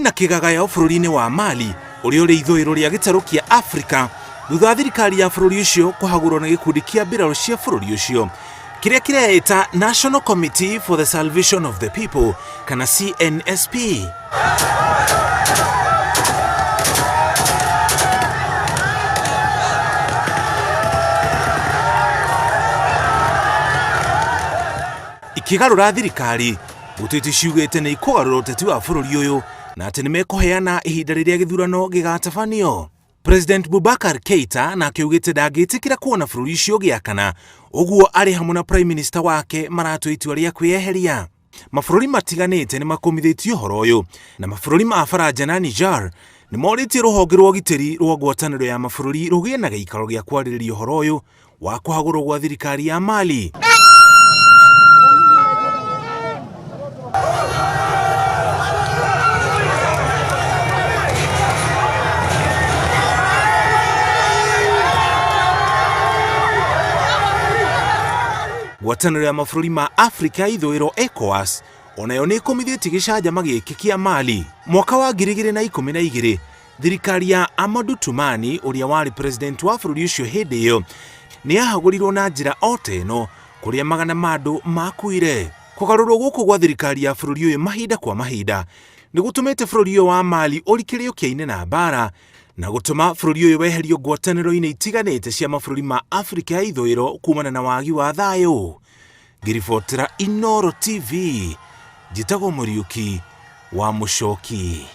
kwina kigagayo bururi-ini wa Mali uri uri ithuiro ria gitaru kia Afrika thutha thirikari ya bururi ucio kuhagurwo na gikundi kia mbiraru cia bururi ucio kiria kireita National Committee for the Salvation of the People kana CNSP. Ikigarura thirikari gutiti ciugite ni ikugarura uteti wa bururi uyu na ati nimekuheana ihinda riria githurano gigatabanio. President Boubacar Keita na akiugite ndagitikira kuona bururi ucio giakana uguo ari hamwe na Prime Minister wake maratu itua ria kwiyeheria. Mabũrũri matiganite ni makomithitio horo uyu na mabũrũri ma Faranja na Niger ni moritie ruhonge rwa gitiri rwa ngwatanĩro ya mabũrũri rugie na giikaro gia kwarĩrĩria horo uyu wa kuhagurwo gwa thirikari ya Mali. Ngwatanĩro ya mabũrũri ma Afrika ithũĩro ECOWAS onayo nĩ ĩkomithitie gĩcanjama gĩkĩ kĩa Mali. Mwaka wa 2012 thirikari ya Amadou Toumani ũrĩa warĩ president wa bũrũri ũcio hĩndĩ ĩyo nĩ yahagũrirwo na njĩra o ta ĩno kũrĩa magana ma andũ makuire. Kũgarũrwo gũkũ gwa thirikari ya bũrũri ũyũ mahinda kwa mahinda nĩ gũtũmĩte bũrũri ũyũ wa Mali ũrikĩrĩũkia-inĩ na mbara na gũtũma bũrũri ũyũ weherio ngwatanĩro-inĩ itiganĩte cia mabũrũri ma Afrika ya ithũĩro kumana na wagi wa thayũ. Ngiribotera Inooro TV, njĩtagwo Mũriũki wa Mũchoki.